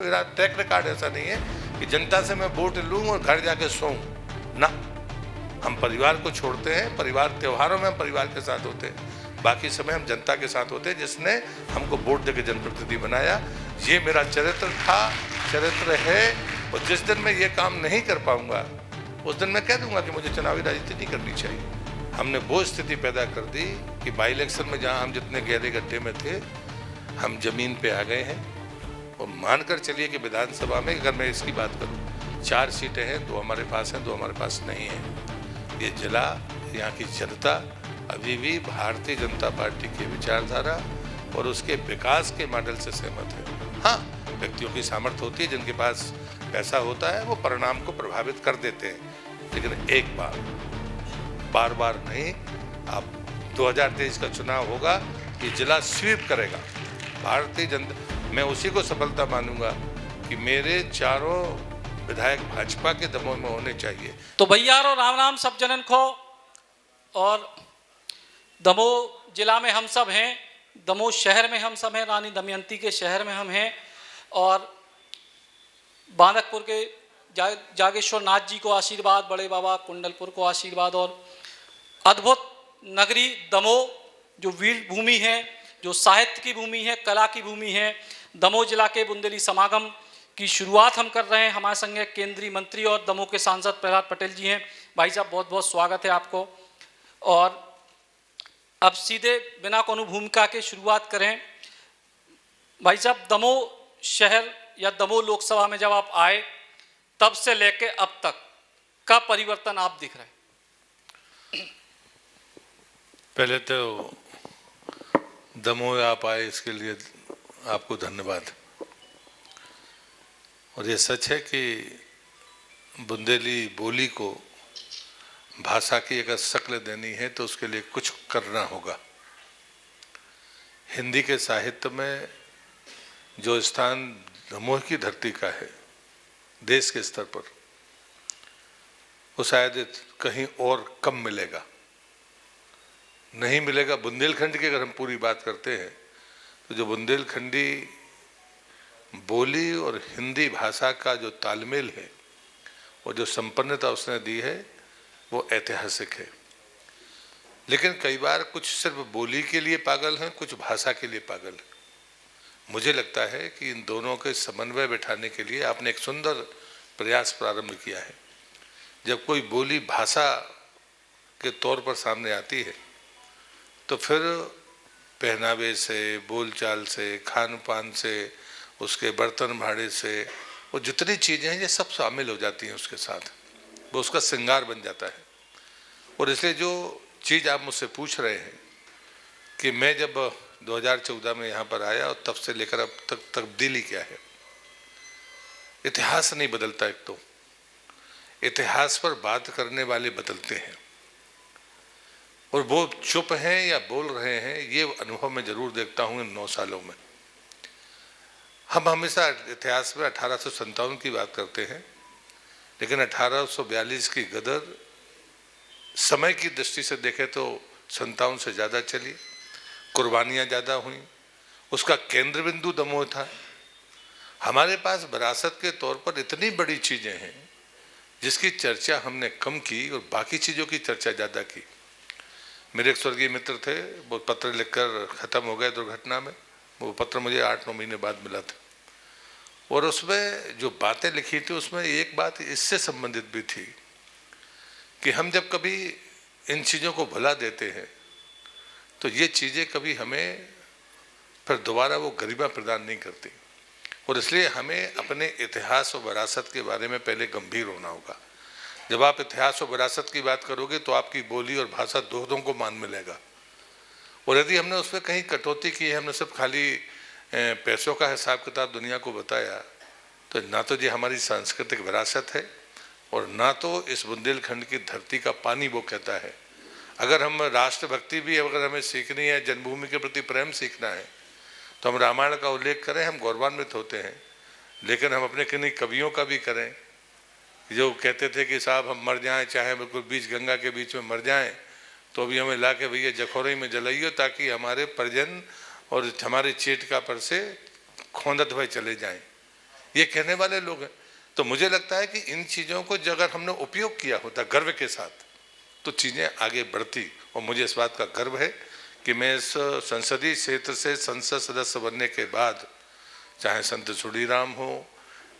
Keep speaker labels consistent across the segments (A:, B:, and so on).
A: मेरा track record ऐसा नहीं है कि जनता से मैं वोट लूं और घर जाके सोऊं ना। हम परिवार को छोड़ते हैं, परिवार त्योहारों में हम परिवार के साथ होते हैं, बाकी समय हम जनता के साथ होते हैं जिसने हमको वोट देकर जनप्रतिनिधि बनाया। ये मेरा चरित्र था, चरित्र है। और जिस दिन मैं ये काम नहीं कर पाऊंगा उस दिन मैं कह दूंगा कि मुझे चुनावी राजनीति नहीं करनी चाहिए। हमने वो स्थिति पैदा कर दी कि बाई इलेक्शन में जहां हम जितने गहरे गड्ढे में थे हम जमीन पे आ गए हैं। और मानकर चलिए कि विधानसभा में अगर मैं इसकी बात करूं 4 सीटें हैं, 2 हमारे पास हैं, 2 हमारे पास नहीं हैं। ये जिला, यहाँ की जनता अभी भी भारतीय जनता पार्टी की विचारधारा और उसके विकास के मॉडल से सहमत है। हाँ, व्यक्तियों की सामर्थ्य होती है, जिनके पास पैसा होता है वो परिणाम को प्रभावित कर देते हैं, लेकिन एक बार बार नहीं। अब 2023 का चुनाव होगा, ये जिला स्वीप करेगा भारतीय जनता। मैं उसी को सफलता मानूंगा कि मेरे 4 विधायक भाजपा के दमों में होने चाहिए।
B: तो भैया राम राम सब जनन को। और दमोह जिला में हम सब हैं, दमोह शहर में हम सब हैं, रानी दमयंती के शहर में हम हैं। और बांदकपुर के जागेश्वर नाथ जी को आशीर्वाद, बड़े बाबा कुंडलपुर को आशीर्वाद। और अद्भुत नगरी दमोह जो वीर भूमि है, जो साहित्य की भूमि है, कला की भूमि है, दमोह जिला के बुंदेली समागम की शुरुआत हम कर रहे हैं। हमारे संग केंद्रीय मंत्री और दमोह के सांसद प्रहलाद पटेल जी हैं। भाई साहब बहुत बहुत स्वागत है आपको। और अब सीधे बिना कोनो भूमिका के शुरुआत करें। भाई साहब, दमोह शहर या दमोह लोकसभा में जब आप आए तब से लेके अब तक का परिवर्तन आप दिख रहे हैं?
A: पहले तो दमोह आप आए इसके लिए आपको धन्यवाद। और ये सच है कि बुंदेली बोली को भाषा की अगर शक्ल देनी है तो उसके लिए कुछ करना होगा। हिंदी के साहित्य में जो स्थान दमोह की धरती का है देश के स्तर पर, वो शायद कहीं और कम मिलेगा, नहीं मिलेगा। बुंदेलखंड की अगर हम पूरी बात करते हैं तो जो बुंदेलखंडी बोली और हिंदी भाषा का जो तालमेल है और जो संपन्नता उसने दी है वो ऐतिहासिक है। लेकिन कई बार कुछ सिर्फ बोली के लिए पागल हैं, कुछ भाषा के लिए पागल हैं। मुझे लगता है कि इन दोनों के समन्वय बैठाने के लिए आपने एक सुंदर प्रयास प्रारंभ किया है। जब कोई बोली भाषा के तौर पर सामने आती है तो फिर पहनावे से, बोलचाल से, खान पान से, उसके बर्तन भाड़े से, वो जितनी चीज़ें हैं ये सब शामिल हो जाती हैं उसके साथ, वो उसका श्रृंगार बन जाता है। और इसलिए जो चीज़ आप मुझसे पूछ रहे हैं कि मैं जब 2014 में यहाँ पर आया और तब से लेकर अब तक तब्दीली क्या है। इतिहास नहीं बदलता, एक तो इतिहास पर बात करने वाले बदलते हैं, और वो चुप हैं या बोल रहे हैं ये अनुभव मैं जरूर देखता हूँ इन 9 सालों में। हम हमेशा इतिहास में 1857 की बात करते हैं, लेकिन 1842 की गदर समय की दृष्टि से देखें तो 57 से ज़्यादा चली, कुर्बानियाँ ज़्यादा हुई, उसका केंद्र बिंदु दमोह था। हमारे पास विरासत के तौर पर इतनी बड़ी चीज़ें हैं जिसकी चर्चा हमने कम की और बाकी चीज़ों की चर्चा ज़्यादा की। मेरे एक स्वर्गीय मित्र थे, वो पत्र लिखकर ख़त्म हो गए दुर्घटना में। वो पत्र मुझे 8-9 महीने बाद मिला था, और उसमें जो बातें लिखी थी उसमें एक बात इससे संबंधित भी थी कि हम जब कभी इन चीज़ों को भुला देते हैं तो ये चीज़ें कभी हमें फिर दोबारा वो गरिमा प्रदान नहीं करती। और इसलिए हमें अपने इतिहास और विरासत के बारे में पहले गंभीर होना होगा। जब आप इतिहास और विरासत की बात करोगे तो आपकी बोली और भाषा दोनों को मान मिलेगा। और यदि हमने उसमें कहीं कटौती की है, हमने सिर्फ खाली पैसों का हिसाब किताब दुनिया को बताया, तो ना तो ये हमारी सांस्कृतिक विरासत है और ना तो इस बुंदेलखंड की धरती का पानी वो कहता है। अगर हम राष्ट्रभक्ति भी अगर हमें सीखनी है, जन्मभूमि के प्रति प्रेम सीखना है, तो हम रामायण का उल्लेख करें, हम गौरवान्वित होते हैं। लेकिन हम अपने किन्हीं कवियों का भी करें जो कहते थे कि साहब हम मर जाएं, चाहे बिल्कुल बीच गंगा के बीच में मर जाएं, तो भी हमें ला के भैया जखौरी में जलाइए ताकि हमारे परिजन और हमारे चेटका पर से खोंदत हुए चले जाएं। ये कहने वाले लोग हैं। तो मुझे लगता है कि इन चीज़ों को जो अगर हमने उपयोग किया होता गर्व के साथ तो चीज़ें आगे बढ़ती। और मुझे इस बात का गर्व है कि मैं इस संसदीय क्षेत्र से संसद सदस्य बनने के बाद, चाहे संत चूड़ीराम हो,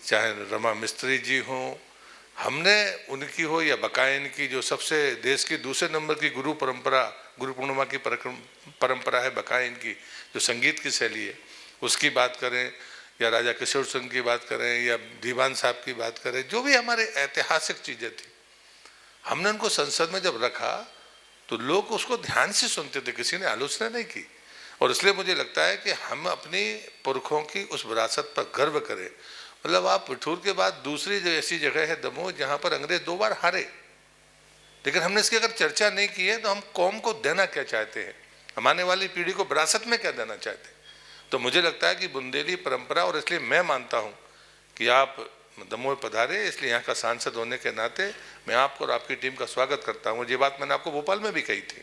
A: चाहे रमा मिस्त्री जी हो, हमने उनकी हो या बकायन की, जो सबसे देश की दूसरे नंबर की गुरु पूर्णिमा की परंपरा है बकायन की, जो संगीत की शैली है, उसकी बात करें, या राजा किशोर सिंह की बात करें, या दीवान साहब की बात करें, जो भी हमारे ऐतिहासिक चीज़ें थी, हमने उनको संसद में जब रखा तो लोग उसको ध्यान से सुनते थे, किसी ने आलोचना नहीं की। और इसलिए मुझे लगता है कि हम अपनी पुरखों की उस विरासत पर गर्व करें। मतलब आप पिठूर के बाद दूसरी जो ऐसी जगह है दमोह, जहाँ पर अंग्रेज 2 बार हारे, लेकिन हमने इसकी अगर चर्चा नहीं की है तो हम कौम को देना क्या चाहते हैं, हम आने वाली पीढ़ी को विरासत में क्या देना चाहते हैं। तो मुझे लगता है कि बुंदेली परंपरा, और इसलिए मैं मानता हूँ कि आप दमोह पधारे, इसलिए यहाँ का सांसद होने के नाते मैं आपको और आपकी टीम का स्वागत करता हूँ। ये बात मैंने आपको भोपाल में भी कही थी।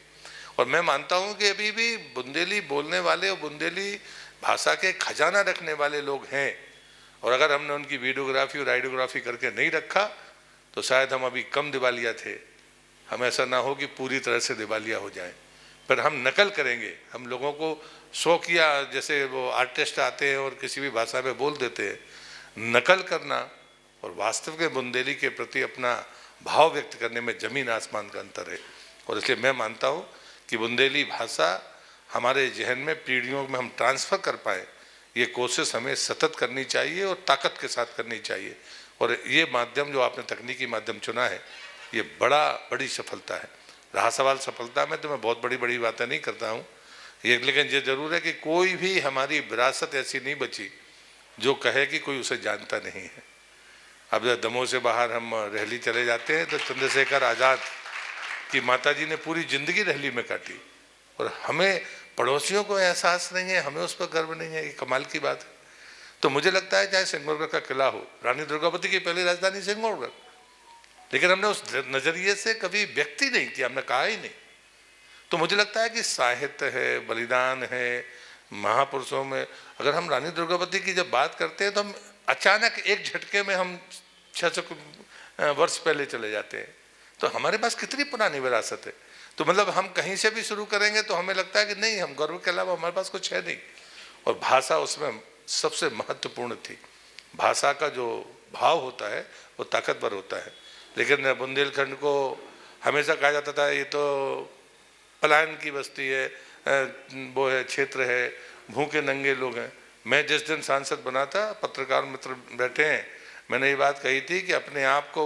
A: और मैं मानता हूँ कि अभी भी बुंदेली बोलने वाले और बुंदेली भाषा के खजाना रखने वाले लोग हैं, और अगर हमने उनकी वीडियोग्राफी और आइडियोग्राफी करके नहीं रखा तो शायद हम अभी कम दिवालिया थे। हम ऐसा ना हो कि पूरी तरह से दिवालिया हो जाए, पर हम नकल करेंगे। हम लोगों को शौकिया, जैसे वो आर्टिस्ट आते हैं और किसी भी भाषा में बोल देते हैं, नकल करना और वास्तव के बुंदेली के प्रति अपना भाव व्यक्त करने में ज़मीन आसमान का अंतर है। और इसलिए मैं मानता हूँ कि बुंदेली भाषा हमारे जहन में पीढ़ियों में हम ट्रांसफ़र कर पाए, ये कोशिश हमें सतत करनी चाहिए और ताकत के साथ करनी चाहिए। और ये माध्यम जो आपने तकनीकी माध्यम चुना है, ये बड़ी सफलता है। रहा सवाल सफलता में, तो मैं बहुत बड़ी बातें नहीं करता हूँ ये, लेकिन ये ज़रूर है कि कोई भी हमारी विरासत ऐसी नहीं बची जो कहे कि कोई उसे जानता नहीं है। अब जब दमोह से बाहर हम रहली चले जाते हैं तो चंद्रशेखर आज़ाद की माताजी ने पूरी ज़िंदगी रहली में काटी, और हमें पड़ोसियों को एहसास नहीं है, हमें उस पर गर्व नहीं है। ये कमाल की बात है। तो मुझे लगता है चाहे सिंगौरगढ़ का किला हो, रानी दुर्गावती की पहली राजधानी सिंगौरगढ़, लेकिन हमने उस नज़रिए से कभी व्यक्ति नहीं किया, हमने कहा ही नहीं। तो मुझे लगता है कि साहित्य है, बलिदान है, महापुरुषों में अगर हम रानी दुर्गावती की जब बात करते हैं तो हम अचानक एक झटके में हम 600 वर्ष पहले चले जाते हैं। तो हमारे पास कितनी पुरानी विरासत है। तो मतलब हम कहीं से भी शुरू करेंगे तो हमें लगता है कि नहीं, हम गर्व के अलावा हमारे पास कुछ है नहीं। और भाषा उसमें सबसे महत्वपूर्ण थी। भाषा का जो भाव होता है वो ताकतवर होता है। लेकिन बुंदेलखंड को हमेशा कहा जाता था ये तो पलायन की बस्ती है, वो है, क्षेत्र है, भूखे नंगे लोग हैं। मैं जिस दिन सांसद बना था, पत्रकार मित्र बैठे हैं, मैंने ये बात कही थी कि अपने आप को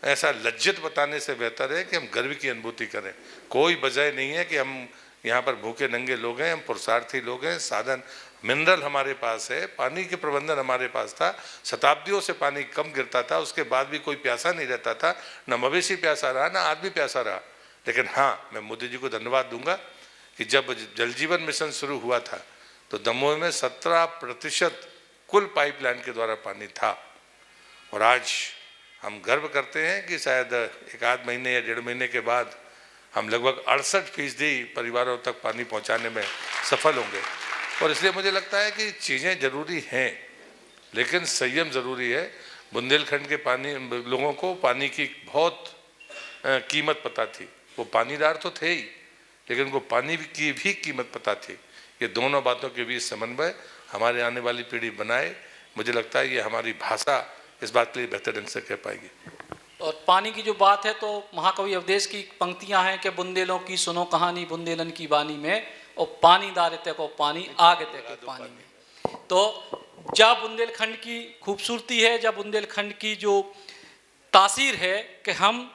A: ऐसा लज्जित बताने से बेहतर है कि हम गर्व की अनुभूति करें। कोई वजह नहीं है कि हम यहाँ पर भूखे नंगे लोग हैं, हम पुरुषार्थी लोग हैं। साधन मिनरल हमारे पास है, पानी के प्रबंधन हमारे पास था, शताब्दियों से पानी कम गिरता था, उसके बाद भी कोई प्यासा नहीं रहता था, न मवेशी प्यासा रहा न आदमी प्यासा रहा। लेकिन हाँ, मैं मोदी जी को धन्यवाद दूंगा कि जब जल जीवन मिशन शुरू हुआ था तो दमोह में 17% कुल पाइपलाइन के द्वारा पानी था। और आज हम गर्व करते हैं कि शायद एक आध महीने या 1.5 महीने के बाद हम लगभग 68% परिवारों तक पानी पहुंचाने में सफल होंगे। और इसलिए मुझे लगता है कि चीज़ें ज़रूरी हैं, लेकिन संयम ज़रूरी है। बुंदेलखंड के लोगों को पानी की बहुत कीमत पता थी। वो पानीदार तो थे ही, लेकिन उनको पानी की भी कीमत पता थी। ये दोनों बातों के बीच समन्वय हमारे आने वाली पीढ़ी बनाए। मुझे लगता है ये हमारी भाषा इस बात के लिए बेहतर ढंग से कह पाएगी।
B: और पानी की जो बात है तो महाकवि अवधेश की पंक्तियां हैं कि बुंदेलों की सुनो कहानी बुंदेलन की वाणी में, और पानी दारते को पानी आगे तक पानी में। तो जब बुंदेलखंड की खूबसूरती है, जब बुंदेलखंड की जो तासीर है कि हम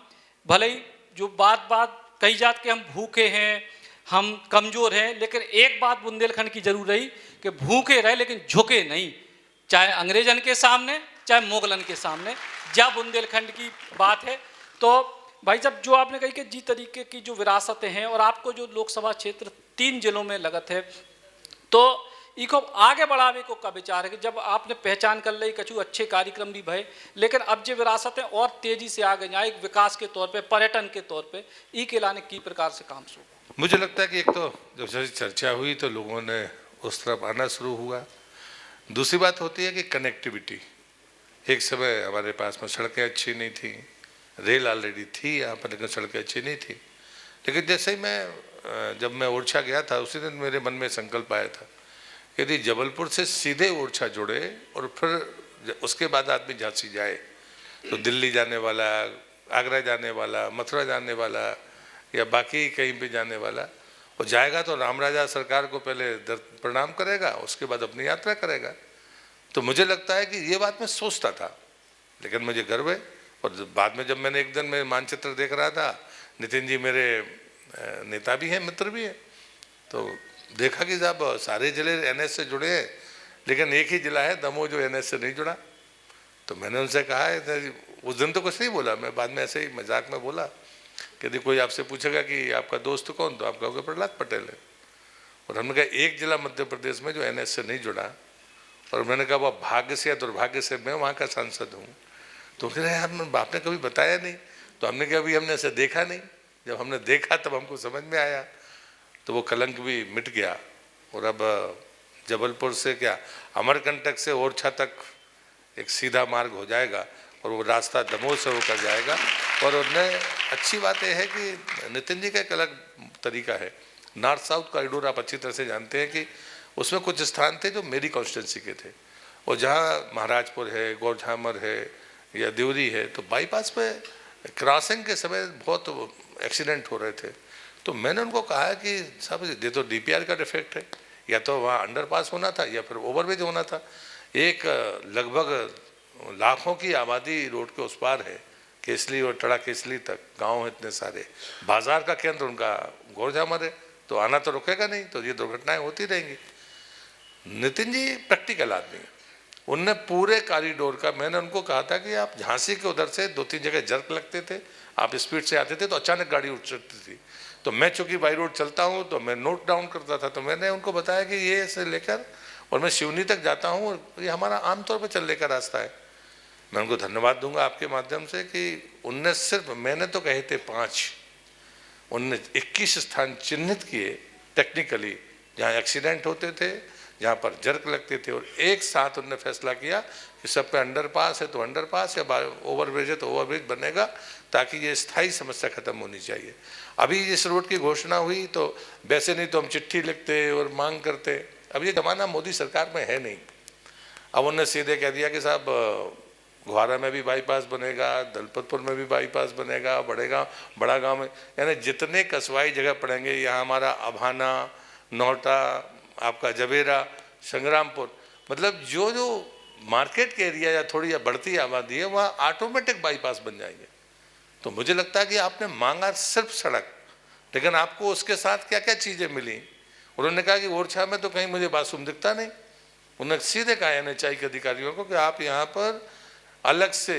B: भले ही जो बात कही जात कि हम भूखे हैं, हम कमज़ोर हैं, लेकिन एक बात बुंदेलखंड की जरूर रही कि भूखे रहे लेकिन झुके नहीं, चाहे अंग्रेजन के सामने चाहे मुगलन के सामने। जब बुंदेलखंड की बात है तो भाई साहब जो आपने कही कि जी तरीके की जो विरासतें हैं, और आपको जो लोकसभा क्षेत्र 3 जिलों में लगत है, तो इको आगे बढ़ावे को का विचार है कि जब आपने पहचान कर ली कछु अच्छे कार्यक्रम भी भय, लेकिन अब जो विरासतें और तेजी से आगे जाए एक विकास के तौर पे, पर्यटन के तौर पे, ई के लाने की प्रकार से काम शुरू।
A: मुझे लगता है कि एक तो जब चर्चा हुई तो लोगों ने उस तरफ आना शुरू हुआ। दूसरी बात होती है कि कनेक्टिविटी। एक समय हमारे पास में सड़कें अच्छी नहीं थी, रेल ऑलरेडी थी यहाँ पर लेकिन सड़कें अच्छी नहीं थी। लेकिन जैसे ही जब मैं ओरछा गया था उसी दिन मेरे मन में संकल्प आया था, यदि जबलपुर से सीधे ओरछा जुड़े और फिर उसके बाद आदमी झांसी जाए तो दिल्ली जाने वाला, आगरा जाने वाला, मथुरा जाने वाला या बाकी कहीं पे जाने वाला, वो जाएगा तो राम राजा सरकार को पहले प्रणाम करेगा, उसके बाद अपनी यात्रा करेगा। तो मुझे लगता है कि ये बात मैं सोचता था, लेकिन मुझे गर्व है। और बाद में जब मैंने एक दिन में मानचित्र देख रहा था, नितिन जी मेरे नेता भी हैं, मित्र भी हैं, तो देखा कि साहब सारे जिले एनएच से जुड़े हैं लेकिन एक ही जिला है दमोह जो एनएच से नहीं जुड़ा। तो मैंने उनसे कहा है, उस दिन तो कुछ नहीं बोला, मैं बाद में ऐसे ही मजाक में बोला कि यदि कोई आपसे पूछेगा कि आपका दोस्त कौन, तो आप कहोगे प्रहलाद पटेल है। और हमने कहा एक जिला मध्य प्रदेश में जो एनएच से नहीं जुड़ा, और मैंने कहा वह भाग्य से या दुर्भाग्य से मैं वहाँ का सांसद हूँ। तो कह रहे यार आपने कभी बताया नहीं। तो हमने कहा अभी हमने ऐसे देखा नहीं, जब हमने देखा तब हमको समझ में आया, तो वो कलंक भी मिट गया। और अब जबलपुर से क्या अमरकंटक से ओरछा तक एक सीधा मार्ग हो जाएगा और वो रास्ता दमोह से होकर जाएगा। और उनमें अच्छी बात यह है कि नितिन जी का एक अलग तरीका है। नॉर्थ साउथ कॉरिडोर आप अच्छी तरह से जानते हैं कि उसमें कुछ स्थान थे जो मेरी कॉन्स्टिट्यूंसी के थे, और जहाँ महाराजपुर है, गौरझामर है या देवरी है, तो बाईपास पे क्रॉसिंग के समय बहुत एक्सीडेंट हो रहे थे। तो मैंने उनको कहा कि साहब ये तो डीपीआर का डिफेक्ट है, या तो वहाँ अंडरपास होना था या फिर ओवरब्रिज होना था। एक लगभग लाखों की आबादी रोड के उस पार है, केसली और टड़ा केसली तक गांव है इतने सारे, बाजार का केंद्र उनका गौरझामर है, तो आना तो रुकेगा नहीं, तो ये दुर्घटनाएं होती रहेंगी। नितिन जी प्रैक्टिकल आदमी है, उनने पूरे कॉरिडोर का, मैंने उनको कहा था कि आप झांसी के उधर से 2-3 जगह जर्क लगते थे, आप स्पीड से आते थे तो अचानक गाड़ी उठ सकती थी। तो मैं चूंकि बाई रोड चलता हूँ तो मैं नोट डाउन करता था, तो मैंने उनको बताया कि ये से लेकर और मैं सिवनी तक जाता हूँ और ये हमारा आमतौर पर चलने का रास्ता है। मैं उनको धन्यवाद दूंगा आपके माध्यम से कि उनने सिर्फ, मैंने तो कहे थे 5, उनने 21 स्थान चिन्हित किए टेक्निकली जहाँ एक्सीडेंट होते थे, जहाँ पर जर्क लगते थे, और एक साथ उन्होंने फैसला किया कि सब पे अंडरपास है तो अंडरपास या ओवरब्रिज है तो ओवरब्रिज बनेगा, ताकि ये स्थायी समस्या खत्म होनी चाहिए। अभी इस रोड की घोषणा हुई तो वैसे नहीं तो हम चिट्ठी लिखते और मांग करते, अब ये जमाना मोदी सरकार में है नहीं। अब उन्होंने सीधे कह दिया कि साहब गुहारा में भी बाईपास बनेगा, दलपतपुर में भी बाईपास बनेगा, बड़ा गांव में, यानी जितने कस्बाई जगह पड़ेंगे, यहाँ हमारा अभाना, नौटा, आपका जबेरा, संग्रामपुर, मतलब जो जो मार्केट के एरिया या थोड़ी या बढ़ती आबादी है वहाँ ऑटोमेटिक बाईपास बन जाएंगे। तो मुझे लगता है कि आपने मांगा सिर्फ सड़क, लेकिन आपको उसके साथ क्या क्या चीज़ें मिली। उन्होंने कहा कि ओरछा में तो कहीं मुझे बाथरूम दिखता नहीं। उन्होंने सीधे कहा एनएचआई के अधिकारियों को कि आप यहाँ पर अलग से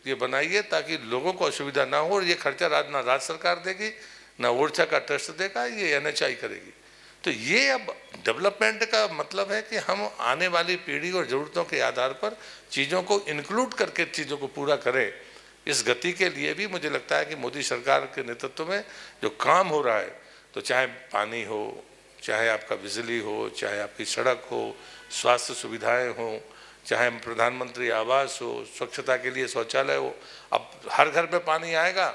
A: ये बनाइए ताकि लोगों को असुविधा ना हो, और ये खर्चा ना राज्य सरकार देगी ना ओरछा का ट्रस्ट देगा, ये एनएचआई करेगी। तो ये अब डेवलपमेंट का मतलब है कि हम आने वाली पीढ़ी और ज़रूरतों के आधार पर चीज़ों को इंक्लूड करके चीज़ों को पूरा करें। इस गति के लिए भी मुझे लगता है कि मोदी सरकार के नेतृत्व में जो काम हो रहा है, तो चाहे पानी हो, चाहे आपका बिजली हो, चाहे आपकी सड़क हो, स्वास्थ्य सुविधाएं हो, चाहे प्रधानमंत्री आवास हो, स्वच्छता के लिए शौचालय हो। अब हर घर में पानी आएगा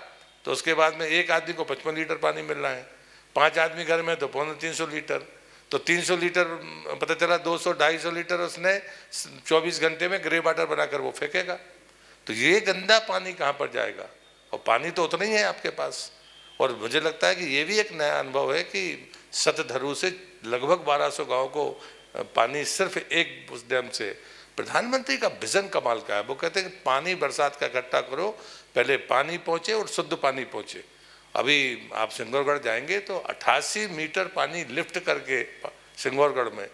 A: तो उसके बाद में एक आदमी को 55 लीटर पानी मिल रहा है, 5 आदमी घर में तो 350 लीटर, तो 300 लीटर पता चला 200-250 लीटर उसने 24 घंटे में ग्रे वाटर बनाकर वो फेंकेगा। तो ये गंदा पानी कहाँ पर जाएगा, और पानी तो उतना ही है आपके पास। और मुझे लगता है कि ये भी एक नया अनुभव है कि सतधरु से लगभग 1200 गाँव को पानी सिर्फ एक उस डैम से। प्रधानमंत्री का विजन कमाल का है, वो कहते हैं कि पानी बरसात का इकट्ठा करो, पहले पानी पहुँचे और शुद्ध पानी पहुँचे। अभी आप सिंगौरगढ़ जाएंगे तो 88 मीटर पानी लिफ्ट करके सिंगौरगढ़ में,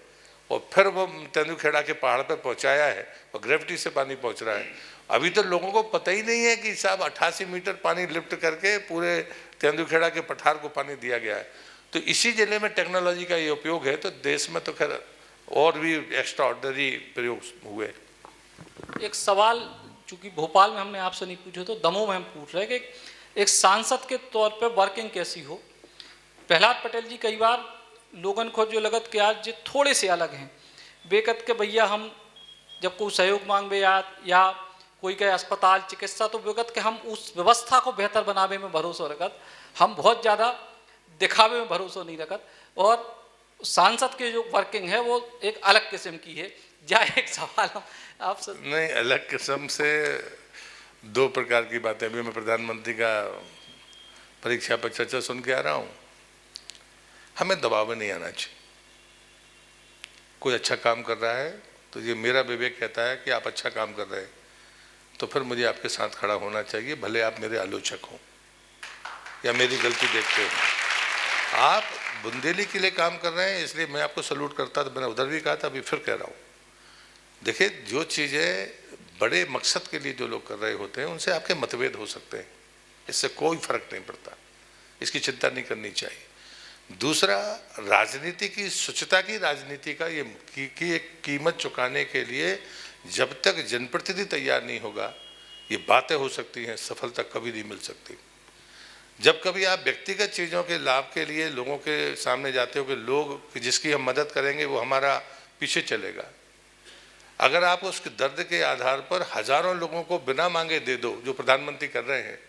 A: और फिर वो तेंदुखेड़ा के पहाड़ पर पहुंचाया है, और ग्रेविटी से पानी पहुंच रहा है। अभी तो लोगों को पता ही नहीं है कि साहब 88 मीटर पानी लिफ्ट करके पूरे तेंदुखेड़ा के पठार को पानी दिया गया है। तो इसी जिले में टेक्नोलॉजी का ये उपयोग है, तो देश में तो खैर और भी एक्स्ट्रा ऑर्डिनरी प्रयोग हुए।
B: एक सवाल चूंकि भोपाल में हमने आपसे नहीं पूछे तो दमोह में हम पूछ रहे हैं कि एक सांसद के तौर पे वर्किंग कैसी हो। प्रहलाद पटेल जी कई बार लोगन को जो लगत कि आज ये थोड़े से अलग हैं, बेकत के भैया हम जब कोई सहयोग मांगबे या कोई कहे अस्पताल चिकित्सा, तो विगत के हम उस व्यवस्था को बेहतर बनावे में भरोसा रखत, हम बहुत ज़्यादा दिखावे में भरोसा नहीं रखत। और सांसद के जो वर्किंग है वो एक अलग किस्म की है। या एक सवाल आपसे
A: नहीं, अलग किस्म से दो प्रकार की बातें। अभी मैं प्रधानमंत्री का परीक्षा पर चर्चा सुन के आ रहा हूँ। हमें दबाव में नहीं आना चाहिए। कोई अच्छा काम कर रहा है तो ये मेरा विवेक कहता है कि आप अच्छा काम कर रहे हैं तो फिर मुझे आपके साथ खड़ा होना चाहिए, भले आप मेरे आलोचक हों या मेरी गलती देखते हो। आप बुंदेली के लिए काम कर रहे हैं इसलिए मैं आपको सल्यूट करता था। मैंने उधर भी कहा था, अभी फिर कह रहा हूँ। देखिए, जो चीज़ें बड़े मकसद के लिए जो लोग कर रहे होते हैं उनसे आपके मतभेद हो सकते हैं, इससे कोई फर्क नहीं पड़ता, इसकी चिंता नहीं करनी चाहिए। दूसरा, राजनीति की स्वच्छता की राजनीति का ये की एक कीमत चुकाने के लिए जब तक जनप्रतिनिधि तैयार नहीं होगा, ये बातें हो सकती हैं, सफलता कभी नहीं मिल सकती। जब कभी आप व्यक्तिगत चीज़ों के लाभ के लिए लोगों के सामने जाते हो कि लोग जिसकी हम मदद करेंगे वो हमारा पीछे चलेगा, अगर आप उसके दर्द के आधार पर हजारों लोगों को बिना मांगे दे दो जो प्रधानमंत्री कर रहे हैं,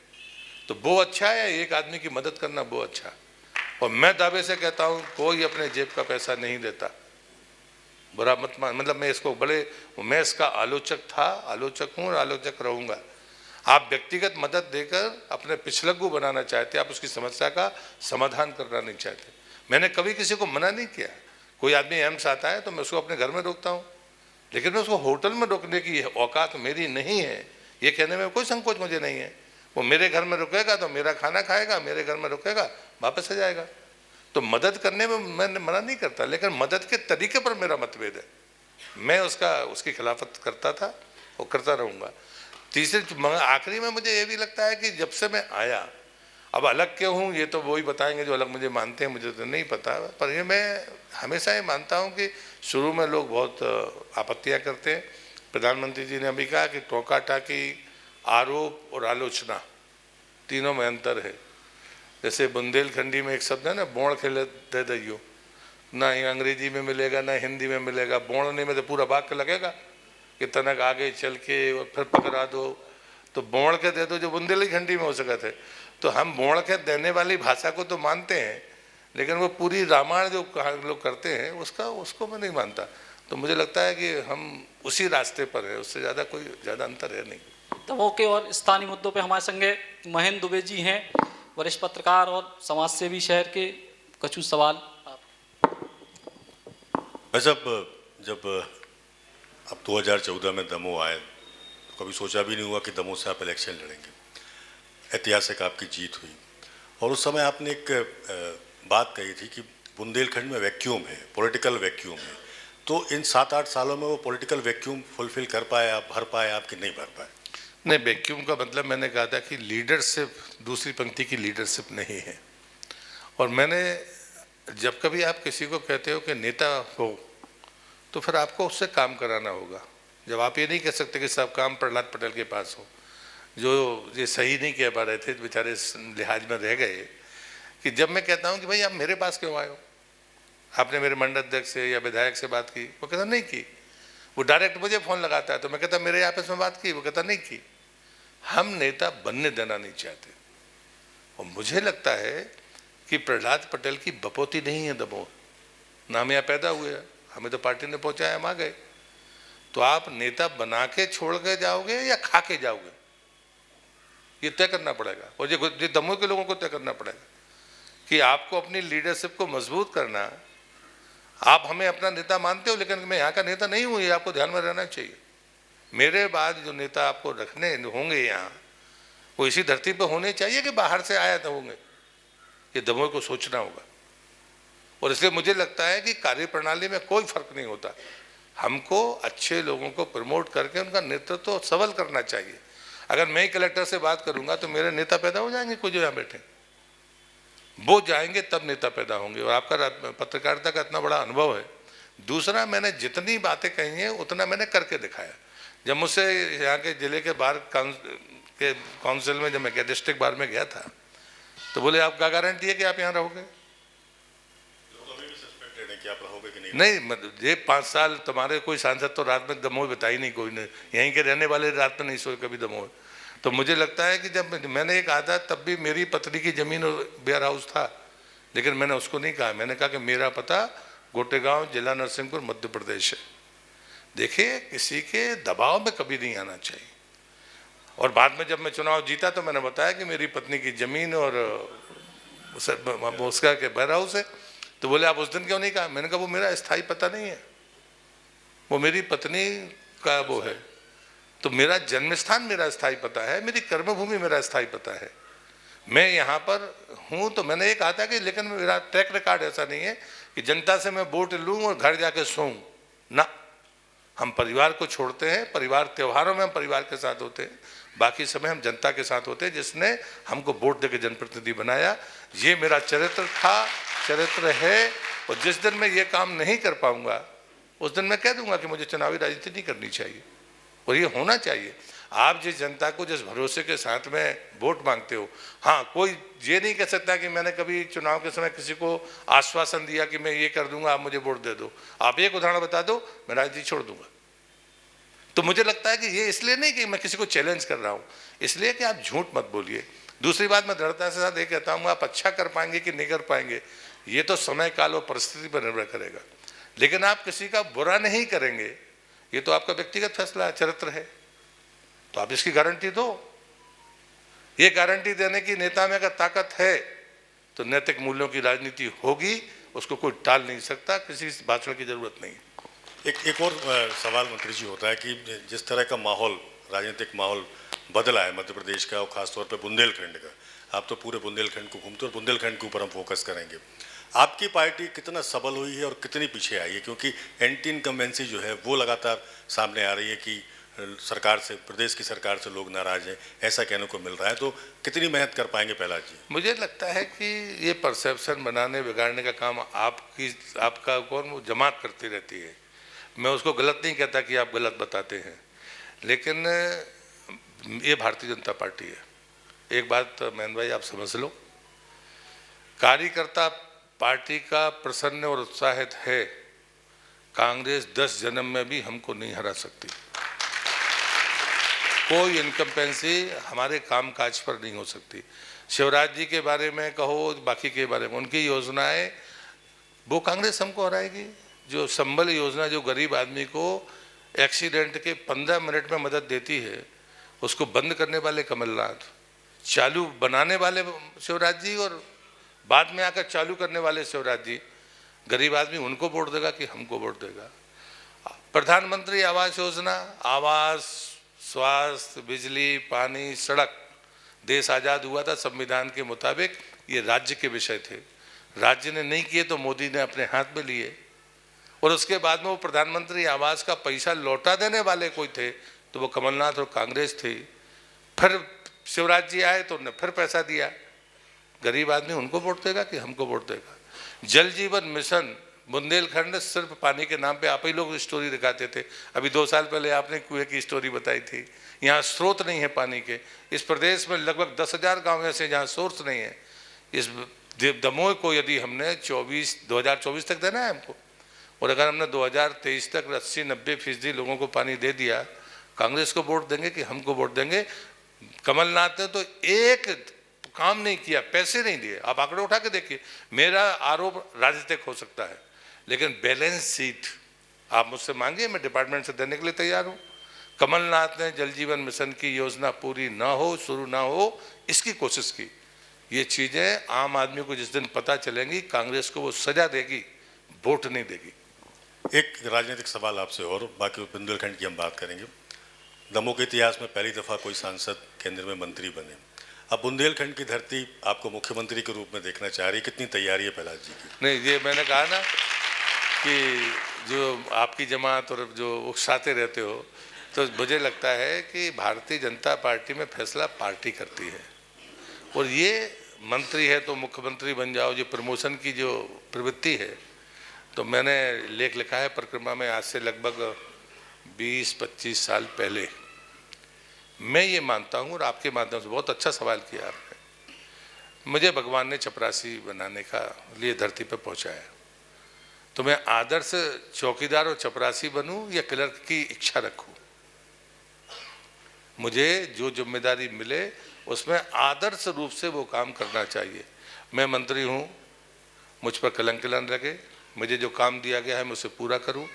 A: तो वो अच्छा है या एक आदमी की मदद करना वो अच्छा। और मैं दावे से कहता हूँ कोई अपने जेब का पैसा नहीं देता। बुरा मत मान, मतलब मैं इसको मैं इसका आलोचक था, आलोचक हूँ और आलोचक रहूँगा। आप व्यक्तिगत मदद देकर अपने पिछलग्गू बनाना चाहते, आप उसकी समस्या का समाधान करना नहीं चाहते। मैंने कभी किसी को मना नहीं किया। कोई आदमी एम्स आता है तो मैं उसको अपने घर में रोकता हूँ, लेकिन मैं उसको होटल में रोकने की औकात मेरी नहीं है, ये कहने में कोई संकोच मुझे नहीं है। वो मेरे घर में रुकेगा तो मेरा खाना खाएगा, मेरे घर में रुकेगा वापस आ जाएगा। तो मदद करने में मैं मना नहीं करता, लेकिन मदद के तरीके पर मेरा मतभेद है। मैं उसकी खिलाफत करता था और करता रहूँगा। तीसरे आखिरी में मुझे ये भी लगता है कि जब से मैं आया, अब अलग क्यों हूँ ये तो वही बताएंगे जो अलग मुझे मानते हैं, मुझे तो नहीं पता। पर ये मैं हमेशा ये मानता हूँ कि शुरू में लोग बहुत आपत्तियाँ करते हैं। प्रधानमंत्री जी ने अभी कहा कि टोका टाकी, आरोप और आलोचना तीनों में अंतर है। जैसे बुंदेलखंडी में एक शब्द है ना, बोण खेले दे दैयो, ना ही अंग्रेजी में मिलेगा ना हिंदी में मिलेगा। बोणने में तो पूरा वाक्य लगेगा कि तनक आगे चल के और फिर पकड़ा दो, तो बोण के दे दो जो बुंदेलखंडी में हो सका थे। तो हम बोण के देने वाली भाषा को तो मानते हैं, लेकिन वो पूरी रामायण जो लोग करते हैं उसको मैं नहीं मानता। तो मुझे लगता है कि हम उसी रास्ते पर है, उससे ज़्यादा अंतर है नहीं।
B: दमोह के और स्थानीय मुद्दों पे हमारे संगे महेंद्र दुबे जी हैं, वरिष्ठ पत्रकार और समाज सेवी शहर के। कछु सवाल आप।
C: भाई साहब, जब आप 2014 में दमोह आए तो कभी सोचा भी नहीं हुआ कि दमोह से आप इलेक्शन लड़ेंगे। ऐतिहासिक आपकी जीत हुई और उस समय आपने एक बात कही थी कि बुंदेलखंड में वैक्यूम है, पॉलिटिकल वैक्यूम है। तो इन 7-8 सालों में वो पॉलिटिकल वैक्यूम फुलफिल कर पाए आप, भर पाए आप कि नहीं भर पाए?
A: नहीं, वैक्यूम का मतलब मैंने कहा था कि लीडरशिप दूसरी पंक्ति की लीडरशिप नहीं है। और मैंने जब कभी आप किसी को कहते हो कि नेता हो तो फिर आपको उससे काम कराना होगा। जब आप ये नहीं कह सकते कि सब काम प्रहलाद पटेल के पास हो, जो ये सही नहीं कह पा रहे थे, बेचारे लिहाज में रह गए। कि जब मैं कहता हूँ कि भाई आप मेरे पास क्यों आए हो, आपने मेरे मंडल अध्यक्ष से या विधायक से बात की, वो कहता नहीं की। वो डायरेक्ट मुझे फ़ोन लगाता है तो मैं कहता मेरे आपस में बात की, वो कहता नहीं की। हम नेता बनने देना नहीं चाहते। और मुझे लगता है कि प्रहलाद पटेल की बपौती नहीं है दमोह, ना हम यहाँ पैदा हुए हैं, हमें तो पार्टी ने पहुँचाया, हम आ गए। तो आप नेता बना के छोड़ के जाओगे या खा के जाओगे, ये तय करना पड़ेगा। और ये दमोह के लोगों को तय करना पड़ेगा कि आपको अपनी लीडरशिप को मजबूत करना। आप हमें अपना नेता मानते हो, लेकिन मैं यहाँ का नेता नहीं हूँ, ये आपको ध्यान में रहना चाहिए। मेरे बाद जो नेता आपको रखने होंगे यहाँ, वो इसी धरती पर होने चाहिए कि बाहर से आया तो होंगे, ये दमोह को सोचना होगा। और इसलिए मुझे लगता है कि कार्यप्रणाली में कोई फर्क नहीं होता। हमको अच्छे लोगों को प्रमोट करके उनका नेतृत्व सबल करना चाहिए। अगर मैं ही कलेक्टर से बात करूंगा तो मेरे नेता पैदा हो जाएंगे, कोई जो यहाँ बैठे वो जाएंगे तब नेता पैदा होंगे। और आपका पत्रकारिता का इतना बड़ा अनुभव है। दूसरा, मैंने जितनी बातें कही हैं उतना मैंने करके दिखाया। जब मुझसे यहाँ के जिले के बार के काउंसिल में जब मैं गया, डिस्ट्रिक्ट बार में गया था, तो बोले आप क्या गारंटी है कि आप यहाँ रहोगे?
C: लोग अभी भी सस्पेक्टेड है कि कि आप रहोगे कि नहीं?
A: नहीं, मतलब ये 5 साल तुम्हारे कोई सांसद तो रात में दमोह बिताई नहीं, कोई ने, यहीं के रहने वाले रात में नहीं सोए कभी दमोह। तो मुझे लगता है कि जब मैंने ये कहा था तब भी मेरी पत्नी की ज़मीन और वेयर हाउस था, लेकिन मैंने उसको नहीं कहा, मैंने कहा कि मेरा पता गोटेगांव, जिला नरसिंहपुर, मध्य प्रदेश है। देखिए, किसी के दबाव में कभी नहीं आना चाहिए। और बाद में जब मैं चुनाव जीता तो मैंने बताया कि मेरी पत्नी की ज़मीन और उसका के वेयर हाउस है। तो बोले आप उस दिन क्यों नहीं कहा? मैंने कहा वो मेरा स्थायी पता नहीं है, वो मेरी पत्नी का वो है। तो मेरा जन्म स्थान मेरा स्थायी पता है, मेरी कर्मभूमि मेरा स्थायी पता है, मैं यहाँ पर हूँ। तो मैंने ये कहा था कि लेकिन मेरा ट्रैक रिकॉर्ड ऐसा नहीं है कि जनता से मैं वोट लूँ और घर जाके सोऊं ना। हम परिवार को छोड़ते हैं, परिवार त्योहारों में हम परिवार के साथ होते हैं, बाकी समय हम जनता के साथ होते हैं, जिसने हमको वोट देकर जनप्रतिनिधि बनाया। ये मेरा चरित्र था, चरित्र है। और जिस दिन मैं ये काम नहीं कर पाऊंगा उस दिन मैं कह दूंगा कि मुझे चुनावी राजनीति नहीं करनी चाहिए। और ये होना चाहिए। आप जिस जनता को जिस भरोसे के साथ में वोट मांगते हो, हाँ, कोई ये नहीं कह सकता कि मैंने कभी चुनाव के समय किसी को आश्वासन दिया कि मैं ये कर दूंगा, आप मुझे वोट दे दो। आप एक उदाहरण बता दो, मैं राजनीति छोड़ दूंगा। तो मुझे लगता है कि ये इसलिए नहीं कि मैं किसी को चैलेंज कर रहा हूँ, इसलिए कि आप झूठ मत बोलिए। दूसरी बात, मैं दृढ़ता से साथ ये कहता हूँ, आप अच्छा कर पाएंगे कि नहीं कर पाएंगे ये तो समय काल और परिस्थिति पर निर्भर करेगा, लेकिन आप किसी का बुरा नहीं करेंगे ये तो आपका व्यक्तिगत फैसला है, चरित्र है। तो आप इसकी गारंटी दो। ये गारंटी देने की नेता में अगर ताकत है तो नैतिक मूल्यों की राजनीति होगी, उसको कोई टाल नहीं सकता, किसी भाषण की जरूरत नहीं।
C: एक और सवाल मंत्री जी होता है कि जिस तरह का माहौल, राजनीतिक माहौल बदला है मध्य प्रदेश का और खासतौर पे बुंदेलखंड का, आप तो पूरे बुंदेलखंड को घूमते हो और बुंदेलखंड के ऊपर हम फोकस करेंगे। आपकी पार्टी कितना सबल हुई है और कितनी पीछे आई है? क्योंकि एंटी इनकम्बेंसी जो है वो लगातार सामने आ रही है कि सरकार से, प्रदेश की सरकार से लोग नाराज हैं, ऐसा कहने को मिल रहा है। तो कितनी मेहनत कर पाएंगे प्रहलाद जी?
A: मुझे लगता है कि ये परसेप्शन बनाने बिगाड़ने का काम आपका कौन जमात करती रहती है। मैं उसको गलत नहीं कहता कि आप गलत बताते हैं, लेकिन ये भारतीय जनता पार्टी है। एक बात महेंद्र भाई आप समझ लो, कार्यकर्ता पार्टी का प्रसन्न और उत्साहित है, कांग्रेस 10 जन्म में भी हमको नहीं हरा सकती। कोई इनकम्पेंसी हमारे कामकाज पर नहीं हो सकती। शिवराज जी के बारे में कहो, बाकी के बारे में, उनकी योजनाएं, वो कांग्रेस हमको हराएगी। जो संबल योजना जो गरीब आदमी को एक्सीडेंट के 15 मिनट में मदद देती है, उसको बंद करने वाले कमलनाथ, चालू बनाने वाले शिवराज जी और बाद में आकर चालू करने वाले शिवराज जी। गरीब आदमी उनको वोट देगा कि हमको वोट देगा? प्रधानमंत्री आवास योजना, आवास, स्वास्थ्य, बिजली, पानी, सड़क, देश आज़ाद हुआ था संविधान के मुताबिक, ये राज्य के विषय थे। राज्य ने नहीं किए तो मोदी ने अपने हाथ में लिए, और उसके बाद में वो प्रधानमंत्री आवास का पैसा लौटा देने वाले कोई थे तो वो कमलनाथ और कांग्रेस थी। फिर शिवराज जी आए तो उन्होंने फिर पैसा दिया। गरीब आदमी उनको वोट देगा कि हमको वोट देगा? जल जीवन मिशन बुंदेलखंड सिर्फ पानी के नाम पे आप ही लोग स्टोरी दिखाते थे। अभी 2 साल पहले आपने कुएं की स्टोरी बताई थी। यहाँ स्रोत नहीं है पानी के। इस प्रदेश में लगभग 10,000 गाँव ऐसे जहाँ सोर्स नहीं है। इस दमोह को यदि हमने 2024 तक देना है हमको, और अगर हमने 2023 तक 80-90% लोगों को पानी दे दिया, कांग्रेस को वोट देंगे कि हमको वोट देंगे? कमलनाथ ने तो एक काम नहीं किया, पैसे नहीं दिए। आप आंकड़े उठा के देखिए। मेरा आरोप राजनीतिक हो सकता है, लेकिन बैलेंस शीट आप मुझसे मांगिए, मैं डिपार्टमेंट से देने के लिए तैयार हूँ। कमलनाथ ने जल जीवन मिशन की योजना पूरी ना हो, शुरू ना हो, इसकी कोशिश की। ये चीज़ें आम आदमी को जिस दिन पता चलेंगी, कांग्रेस को वो सजा देगी, वोट नहीं देगी।
C: एक राजनीतिक सवाल आपसे और, बाकी बुंदेलखंड की हम बात करेंगे। दमोह के इतिहास में पहली दफ़ा कोई सांसद केंद्र में मंत्री बने। अब बुंदेलखंड की धरती आपको मुख्यमंत्री के रूप में देखना चाह रही, कितनी तैयारी है प्रहलाद जी की?
A: नहीं, ये मैंने कहा ना कि जो आपकी जमात और जो उकसाते रहते हो, तो मुझे लगता है कि भारतीय जनता पार्टी में फैसला पार्टी करती है। और ये मंत्री है तो मुख्यमंत्री बन जाओ, जो प्रमोशन की जो प्रवृत्ति है, तो मैंने लेख लिखा है परिक्रमा में, आज से लगभग 20-25 साल पहले। मैं ये मानता हूँ, और आपके माध्यम से बहुत अच्छा सवाल किया आपने, मुझे भगवान ने चपरासी बनाने का लिए धरती पर पहुँचाया। तो मैं आदर्श चौकीदार और चपरासी बनूं या क्लर्क की इच्छा रखूं? मुझे जो जिम्मेदारी मिले उसमें आदर्श रूप से वो काम करना चाहिए। मैं मंत्री हूं, मुझ पर कलंक न लगे, मुझे जो काम दिया गया है मैं उसे पूरा करूं।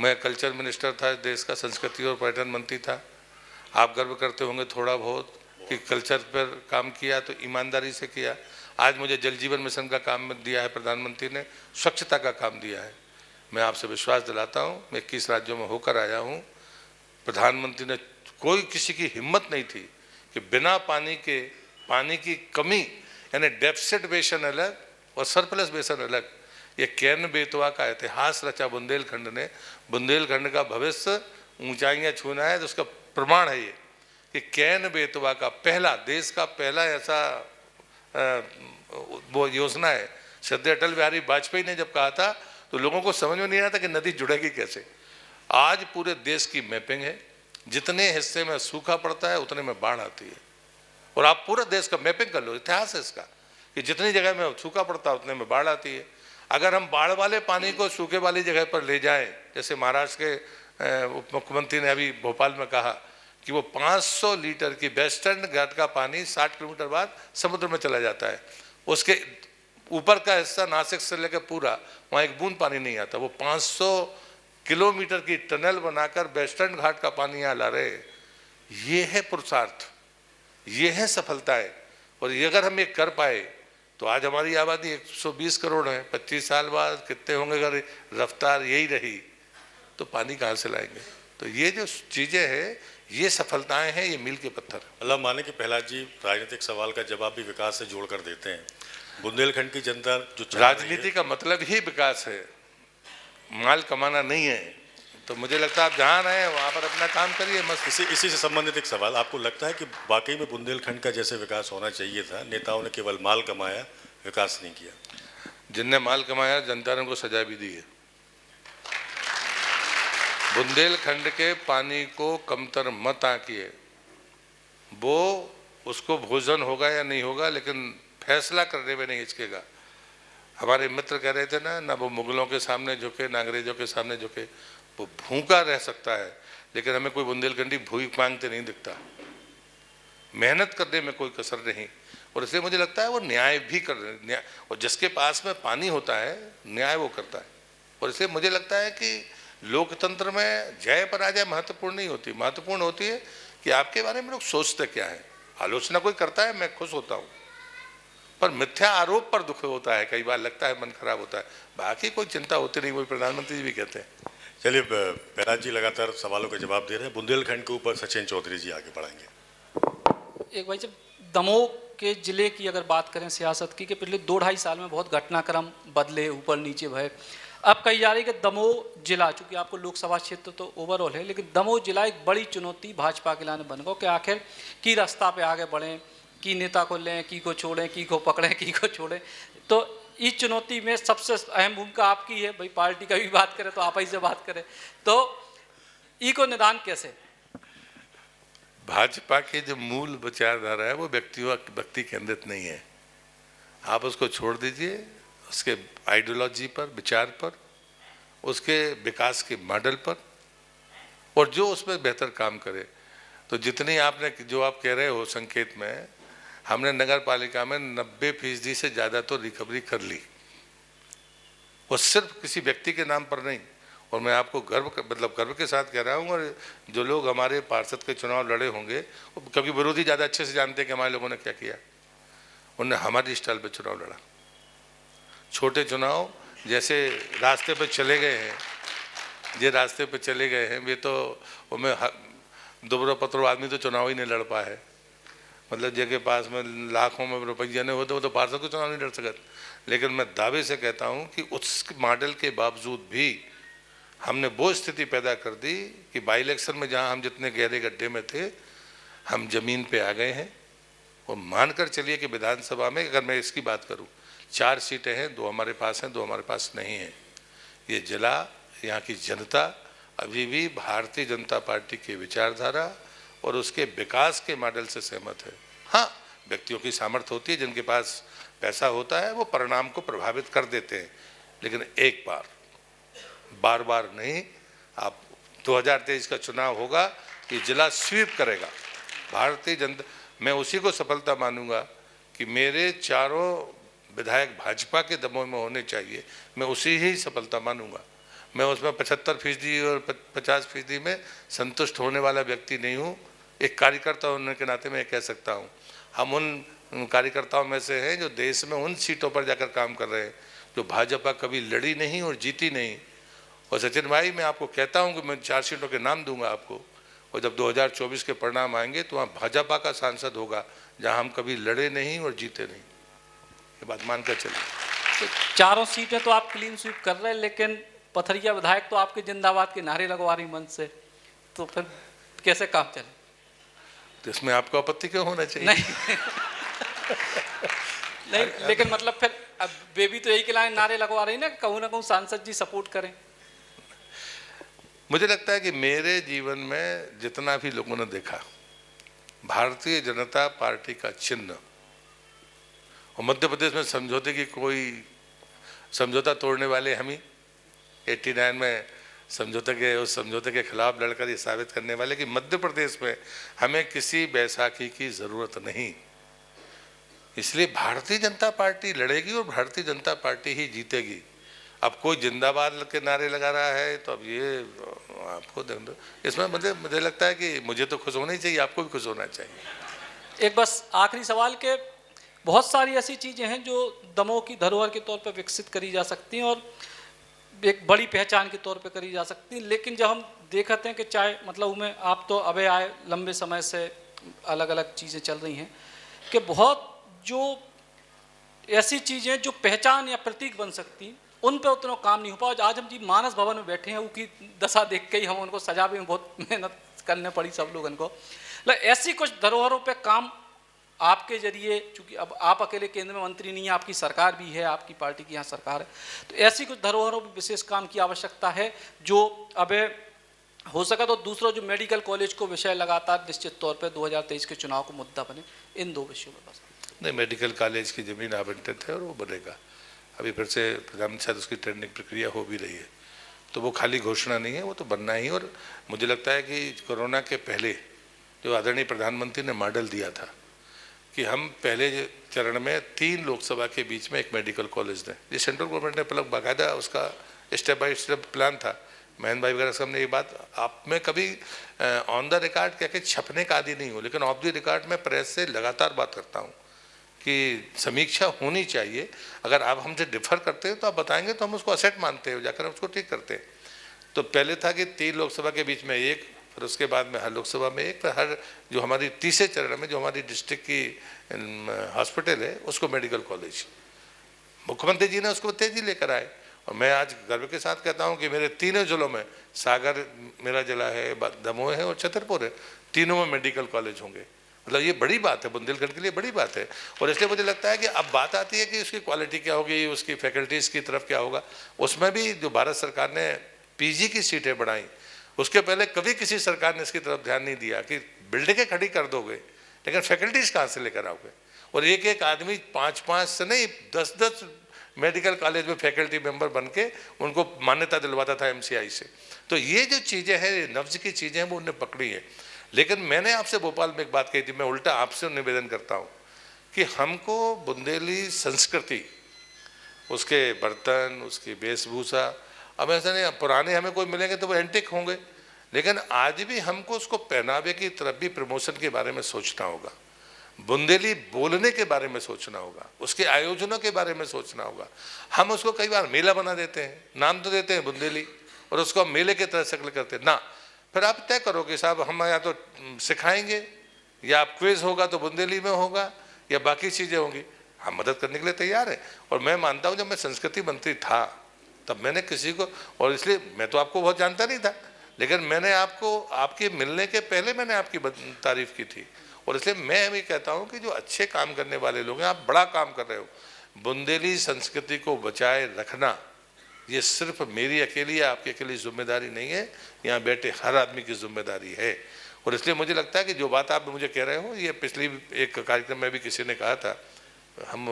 A: मैं कल्चर मिनिस्टर था, देश का संस्कृति और पर्यटन मंत्री था। आप गर्व करते होंगे थोड़ा बहुत कि कल्चर पर काम किया, तो ईमानदारी से किया। आज मुझे जल जीवन मिशन का काम दिया है प्रधानमंत्री ने, स्वच्छता का काम दिया है। मैं आपसे विश्वास दिलाता हूं, मैं 21 राज्यों में होकर आया हूं। प्रधानमंत्री ने, कोई किसी की हिम्मत नहीं थी कि बिना पानी के, पानी की कमी यानी डेफिसिट बेसन अलग और सरप्लस बेसन अलग, ये कैन बेतवा का इतिहास रचा बुंदेलखंड ने। बुंदेलखंड का भविष्य ऊंचाइयां छूना है, तो उसका प्रमाण है ये कि कैन बेतवा का पहला, देश का पहला ऐसा वो योजना है। श्रद्धेय अटल बिहारी वाजपेयी ने जब कहा था तो लोगों को समझ में नहीं आया था कि नदी जुड़ेगी कैसे। आज पूरे देश की मैपिंग है, जितने हिस्से में सूखा पड़ता है उतने में बाढ़ आती है। और आप पूरा देश का मैपिंग कर लो, इतिहास है इसका कि जितनी जगह में सूखा पड़ता है उतने में बाढ़ आती है। अगर हम बाढ़ वाले पानी को सूखे वाली जगह पर ले जाएं, जैसे महाराष्ट्र के उप मुख्यमंत्री ने अभी भोपाल में कहा कि वो 500 लीटर की वेस्टर्न घाट का पानी 60 किलोमीटर बाद समुद्र में चला जाता है। उसके ऊपर का हिस्सा नासिक से लेकर पूरा, वहाँ एक बूंद पानी नहीं आता। वो 500 किलोमीटर की टनल बनाकर वेस्टर्न घाट का पानी यहाँ ला रहे। ये है पुरुषार्थ, ये है सफलताएं। और ये अगर हम ये कर पाए तो आज हमारी आबादी 120 करोड़ है। 25 साल बाद कितने होंगे अगर रफ्तार यही रही, तो पानी कहाँ से लाएंगे? तो ये जो चीज़ें हैं, ये सफलताएं हैं, ये मील के पत्थर।
C: अल्लाह माने कि प्रहलाद जी राजनीतिक सवाल का जवाब भी विकास से जोड़कर देते हैं। बुंदेलखंड की जनता जो
A: राजनीति का मतलब ही विकास है, माल कमाना नहीं है। तो मुझे लगता है आप जहाँ रहें वहाँ पर अपना काम करिए मस्त।
C: इसी से संबंधित एक सवाल, आपको लगता है कि वाकई में बुंदेलखंड का जैसे विकास होना चाहिए था, नेताओं ने केवल माल कमाया, विकास नहीं किया?
A: जिनने माल कमाया जनता ने उनको सजा भी दी है। बुंदेलखंड के पानी को कमतर मत आंकिए, वो उसको भोजन होगा या नहीं होगा, लेकिन फैसला करने में नहीं हिचकेगा। हमारे मित्र कह रहे थे ना वो मुगलों के सामने झुके, ना अंग्रेजों के सामने झुके। वो भूखा रह सकता है, लेकिन हमें कोई बुंदेलखंडी भूख मांगते नहीं दिखता। मेहनत करने में कोई कसर नहीं। और इसलिए मुझे लगता है वो न्याय भी कर रहे हैं। और जिसके पास में पानी होता है न्याय वो करता है। और इसलिए मुझे लगता है कि लोकतंत्र में जय पराजय महत्वपूर्ण नहीं होती, महत्वपूर्ण होती है कि आपके बारे में लोग सोचते क्या है। आलोचना कोई करता है, मैं खुश होता हूँ, पर मिथ्या आरोप पर दुख होता है, कई बार लगता है मन खराब होता है। बाकी कोई चिंता होती नहीं, वही प्रधानमंत्री जी भी कहते हैं।
C: चलिए, प्रहलाद जी लगातार सवालों के जवाब दे रहे हैं। बुंदेलखंड के ऊपर सचिन चौधरी जी आगे बढ़ाएंगे।
B: एक भाई, जब दमोह के ज़िले की अगर बात करें सियासत की, कि पिछले 2-2.5 साल में बहुत घटनाक्रम बदले, ऊपर नीचे भय। अब कही जा रही है कि दमोह जिला, चूँकि आपको लोकसभा क्षेत्र तो ओवरऑल है, लेकिन दमोह जिला एक बड़ी चुनौती भाजपा के लाने बन गया कि आखिर की रास्ता पे आगे बढ़ें, की नेता को लें, की को छोड़ें, की को पकड़ें, की को छोड़ें। तो इस चुनौती में सबसे अहम भूमिका आपकी है भाई। पार्टी का भी बात करें तो आप ही से बात करें, तो ई को निदान कैसे?
A: भाजपा की जो मूल विचारधारा है वो व्यक्ति केंद्रित नहीं है। आप उसको छोड़ दीजिए, उसके आइडियोलॉजी पर, विचार पर, उसके विकास के मॉडल पर, और जो उसमें बेहतर काम करे। तो जितनी आपने, जो आप कह रहे हो संकेत में, हमने नगर पालिका में 90% से ज़्यादा तो रिकवरी कर ली। वो सिर्फ किसी व्यक्ति के नाम पर नहीं। और मैं आपको गर्व के साथ कह रहा हूँ। और जो लोग हमारे पार्षद के चुनाव लड़े होंगे, क्योंकि विरोधी ज़्यादा अच्छे से जानते हैं कि हमारे लोगों ने क्या किया। उन्होंने हमारी स्टाइल पे चुनाव लड़ा। छोटे चुनाव जैसे रास्ते पे चले गए हैं, ये रास्ते पे चले गए हैं, वे तो उनमें दुबरो पत्रो आदमी तो चुनाव ही नहीं लड़ पाए है। मतलब जिनके पास में लाखों में रुपये नहीं होते वो तो पार्षद को चुनाव नहीं लड़ सकते। लेकिन मैं दावे से कहता हूँ कि उस मॉडल के बावजूद भी हमने वो स्थिति पैदा कर दी कि बाई इलेक्शन में जहाँ हम जितने गहरे गड्ढे में थे, हम जमीन पे आ गए हैं। और मानकर चलिए कि विधानसभा में अगर मैं इसकी बात करूँ, 4 सीटें हैं, 2 हमारे पास हैं, 2 हमारे पास नहीं हैं। ये जिला, यहाँ की जनता अभी भी भारतीय जनता पार्टी की विचारधारा और उसके विकास के मॉडल से सहमत है। हाँ, व्यक्तियों की सामर्थ्य होती है, जिनके पास पैसा होता है वो परिणाम को प्रभावित कर देते हैं। लेकिन एक बार बार बार नहीं। आप 2023 का चुनाव होगा, ये जिला स्वीप करेगा भारतीय जनता। मैं उसी को सफलता मानूंगा कि मेरे चारों विधायक भाजपा के दमों में होने चाहिए, मैं उसी ही सफलता मानूंगा। मैं उसमें 75% और 50% में संतुष्ट होने वाला व्यक्ति नहीं हूँ। एक कार्यकर्ता होने के नाते मैं कह सकता हूँ, हम उन कार्यकर्ताओं में से हैं जो देश में उन सीटों पर जाकर काम कर रहे हैं जो भाजपा कभी लड़ी नहीं और जीती नहीं। और सचिन भाई, मैं आपको कहता हूँ कि मैं 4 सीटों के नाम दूंगा आपको, और जब 2024 के परिणाम आएंगे तो वहाँ भाजपा का सांसद होगा जहाँ हम कभी लड़े नहीं और जीते नहीं। ये बात मानकर चलिए।
B: तो चारों सीटें तो आप क्लीन स्वीप कर रहे हैं, लेकिन पथरिया विधायक तो आपके जिंदाबाद के नारे लगवा रही मंच से, तो फिर कैसे काम चले?
A: तो इसमें आपको आपत्ति क्यों होना चाहिए?
B: नहीं नहीं, लेकिन मतलब फिर अब वे भी तो यही के लाइन नारे लगवा रही ना कहूँ सांसद जी सपोर्ट करें।
A: मुझे लगता है कि मेरे जीवन में जितना भी लोगों ने देखा, भारतीय जनता पार्टी का चिन्ह, और मध्य प्रदेश में समझौते की कोई समझौता तोड़ने वाले हम ही, 89 में उस समझौते के खिलाफ लड़कर ये साबित करने वाले कि मध्य प्रदेश में हमें किसी बैसाखी की जरूरत नहीं। इसलिए भारतीय जनता पार्टी लड़ेगी और भारतीय जनता पार्टी ही जीतेगी। अब कोई जिंदाबाद के नारे लगा रहा है तो अब ये आपको देख दो, इसमें मुझे लगता है कि मुझे तो खुश होना ही चाहिए, आपको भी खुश होना चाहिए।
B: एक बस आखिरी सवाल के, बहुत सारी ऐसी चीज़ें हैं जो दमोह की धरोहर के तौर पर विकसित करी जा सकती हैं और एक बड़ी पहचान के तौर पे करी जा सकती है, लेकिन जब हम देखते हैं कि चाहे मतलब में आप तो अबे आए लंबे समय से अलग अलग चीज़ें चल रही हैं कि बहुत जो ऐसी चीज़ें जो पहचान या प्रतीक बन सकती उन पे उतना काम नहीं हो पाया। आज हम जी मानस भवन में बैठे हैं, उसकी दशा देख के ही हम उनको सजावे में बहुत मेहनत करने पड़ी सब लोगों को। ऐसी कुछ धरोहरों पे काम आपके जरिए, चूंकि अब आप अकेले केंद्र में मंत्री नहीं है, आपकी सरकार भी है, आपकी पार्टी की यहाँ सरकार है, तो ऐसी कुछ धरोहरों पर विशेष काम की आवश्यकता है जो अब हो सका तो दूसरा जो मेडिकल कॉलेज को विषय लगातार निश्चित तौर पर 2023 के चुनाव को मुद्दा बने। इन 2 विषयों में बस।
A: नहीं, मेडिकल कॉलेज की ज़मीन आवंटित है और वो बनेगा। अभी फिर से प्रधानमंत्री शायद उसकी टेंडरिंग प्रक्रिया हो भी रही है, तो वो खाली घोषणा नहीं है, वो तो बनना ही। और मुझे लगता है कि कोरोना के पहले जो आदरणीय प्रधानमंत्री ने मॉडल दिया था कि हम पहले चरण में 3 लोकसभा के बीच में एक मेडिकल कॉलेज दें, ये सेंट्रल गवर्नमेंट ने पहले बाकायदा उसका स्टेप बाय स्टेप प्लान था। महेंद्र भाई वगैरह साहब ने ये बात, आप में कभी ऑन द रिकॉर्ड कह के छपने का आदि नहीं हो, लेकिन ऑफ द रिकॉर्ड में प्रेस से लगातार बात करता हूँ कि समीक्षा होनी चाहिए। अगर आप हमसे डिफर करते हैं तो आप बताएंगे तो हम उसको असेट मानते हैं, जाकर हम उसको ठीक करते हैं। तो पहले था कि 3 लोकसभा के बीच में एक, फिर उसके बाद में हर लोकसभा में एक, फिर हर जो हमारी तीसरे चरण में जो हमारी डिस्ट्रिक्ट की हॉस्पिटल है उसको मेडिकल कॉलेज। मुख्यमंत्री जी ने उसको तेजी लेकर आए और मैं आज गर्व के साथ कहता हूं कि मेरे तीनों जिलों में, सागर मेरा जिला है, दमोह है और छतरपुर है, तीनों में मेडिकल कॉलेज होंगे। मतलब ये बड़ी बात है, बुंदेलखंड के लिए बड़ी बात है। और इसलिए मुझे लगता है कि अब बात आती है कि उसकी क्वालिटी क्या होगी, उसकी फैकल्टीज़ की तरफ क्या होगा। उसमें भी जो भारत सरकार ने पीजी की सीटें बढ़ाई, उसके पहले कभी किसी सरकार ने इसकी तरफ ध्यान नहीं दिया कि बिल्डिंगें खड़ी कर दोगे लेकिन फैकल्टीज़ कहाँ से लेकर आओगे। और एक एक आदमी 5-5 से नहीं 10-10 मेडिकल कॉलेज में फैकल्टी मेंबर बन के उनको मान्यता दिलवाता था MCI से। तो ये जो चीज़ें हैं, नब्ज की चीज़ें हैं, वो उन्हें पकड़ी हैं। लेकिन मैंने आपसे भोपाल में एक बात कही थी, मैं उल्टा आपसे निवेदन करता हूँ कि हमको बुंदेली संस्कृति, उसके बर्तन, उसकी वेशभूषा, अब ऐसा नहीं पुराने हमें कोई मिलेंगे तो वो एंटिक होंगे, लेकिन आज भी हमको उसको पहनावे की तरफ भी प्रमोशन के बारे में सोचना होगा, बुंदेली बोलने के बारे में सोचना होगा, उसके आयोजनों के बारे में सोचना होगा। हम उसको कई बार मेला बना देते हैं, नाम तो देते हैं बुंदेली और उसको हम मेले की तरह शक्ल करते हैं ना। फिर आप तय करो कि साहब हम या तो सिखाएंगे या आप क्विज होगा तो बुंदेली में होगा या बाकी चीज़ें होंगी, हम मदद करने के लिए तैयार है। और मैं मानता हूँ जब मैं संस्कृति मंत्री था तब मैंने किसी को, और इसलिए मैं तो आपको बहुत जानता नहीं था, लेकिन मैंने आपको आपके मिलने के पहले मैंने आपकी तारीफ की थी। और इसलिए मैं भी कहता हूँ कि जो अच्छे काम करने वाले लोग हैं, आप बड़ा काम कर रहे हो, बुंदेली संस्कृति को बचाए रखना ये सिर्फ मेरी अकेली या आपकी अकेली जिम्मेदारी नहीं है, यहाँ बैठे हर आदमी की जिम्मेदारी है। और इसलिए मुझे लगता है कि जो बात आप मुझे कह रहे हो, ये पिछली एक कार्यक्रम में भी किसी ने कहा था, हम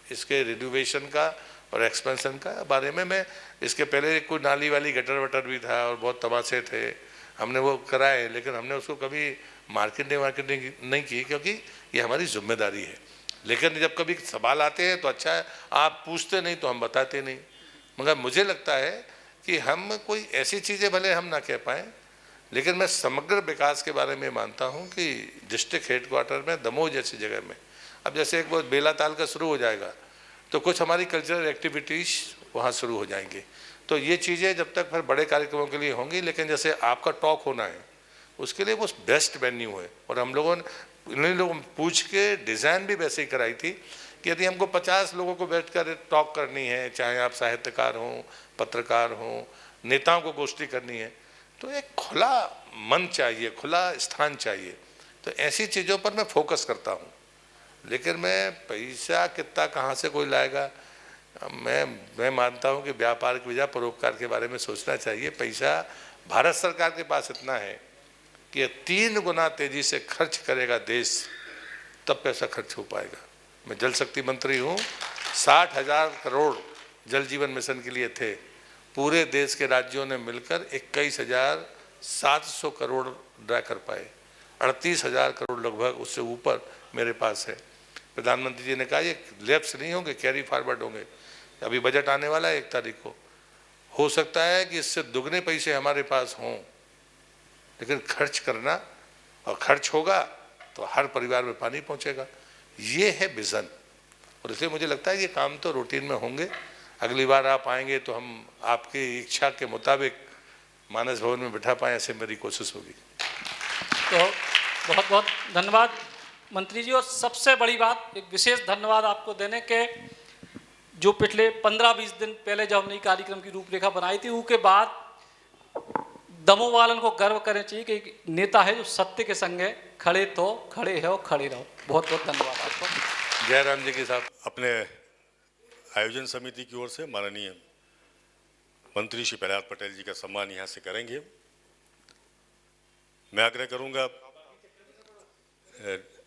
A: इसके रिनोवेशन का और एक्सपेंशन का बारे में मैं इसके पहले कोई नाली वाली गटर वटर भी था और बहुत तमाशे थे, हमने वो कराए, लेकिन हमने उसको कभी मार्केटिंग नहीं की, क्योंकि ये हमारी जिम्मेदारी है। लेकिन जब कभी सवाल आते हैं तो अच्छा है, आप पूछते नहीं तो हम बताते नहीं। मगर मुझे लगता है कि हम कोई ऐसी चीज़ें भले हम ना कह पाएँ, लेकिन मैं समग्र विकास के बारे में मानता हूँ कि डिस्ट्रिक्ट हेडक्वार्टर में दमोह जैसी जगह में, अब जैसे एक बार बेला ताल का शुरू हो जाएगा तो कुछ हमारी कल्चरल एक्टिविटीज़ वहाँ शुरू हो जाएंगी। तो ये चीज़ें जब तक फिर बड़े कार्यक्रमों के लिए होंगी, लेकिन जैसे आपका टॉक होना है उसके लिए वो बेस्ट वेन्यू है। और हम लोगों ने इन्हीं लोगों पूछ के डिज़ाइन भी वैसे ही कराई थी कि यदि हमको 50 लोगों को बैठ कर टॉक करनी है, चाहे आप साहित्यकार हों, पत्रकार हों, नेताओं को गोष्ठी करनी है, तो एक खुला मन चाहिए, खुला स्थान चाहिए। तो ऐसी चीज़ों पर मैं फोकस करता हूँ। लेकिन मैं पैसा कितना कहाँ से कोई लाएगा, मैं मानता हूँ कि व्यापार की वजह परोपकार के बारे में सोचना चाहिए। पैसा भारत सरकार के पास इतना है कि 3 गुना तेज़ी से खर्च करेगा देश, तब पैसा खर्च हो पाएगा। मैं जल शक्ति मंत्री हूँ, 60,000 करोड़ जल जीवन मिशन के लिए थे, पूरे देश के राज्यों ने मिलकर 21,700 करोड़ ड्रा कर पाए, 38,000 करोड़ लगभग उससे ऊपर मेरे पास है। प्रधानमंत्री जी ने कहा ये लैप्स नहीं होंगे, कैरी फॉरवर्ड होंगे। अभी बजट आने वाला है 1 तारीख को, हो सकता है कि इससे दुगने पैसे हमारे पास हों, लेकिन खर्च करना, और खर्च होगा तो हर परिवार में पानी पहुंचेगा। ये है विज़न, और इसलिए मुझे लगता है ये काम तो रूटीन में होंगे। अगली बार आप आएंगे तो हम आपकी इच्छा के मुताबिक मानस भवन में बिठा पाएँ, ऐसे मेरी कोशिश होगी।
B: तो बहुत बहुत धन्यवाद मंत्री जी। और सबसे बड़ी बात, एक विशेष धन्यवाद आपको देने के, जो पिछले 15-20 दिन पहले जब हमने कार्यक्रम की रूपरेखा बनाई थी, उसके बाद दमोह वालन को गर्व करना चाहिए कि एक नेता है जो सत्य के संग है, खड़े तो खड़े है और खड़े रहो। बहुत बहुत धन्यवाद आपको।
A: जयराम जी के साथ
C: अपने आयोजन समिति की ओर से माननीय मंत्री श्री प्रहलाद पटेल जी का सम्मान यहाँ से करेंगे। मैं आग्रह करूँगा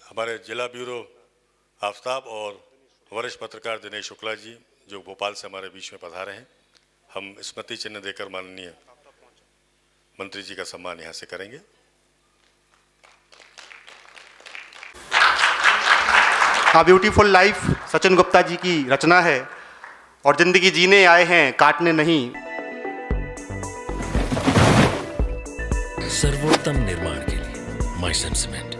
C: हमारे जिला ब्यूरो आफ्ताब और वरिष्ठ पत्रकार दिनेश शुक्ला जी, जो भोपाल से हमारे बीच में पधारे हैं, हम स्मृति चिन्ह देकर माननीय मंत्री जी का सम्मान यहाँ से करेंगे।
D: हाँ, ब्यूटीफुल लाइफ सचिन गुप्ता जी की रचना है, और जिंदगी जीने आए हैं काटने नहीं।
E: सर्वोत्तम निर्माण के लिए माइसन सीमेंट।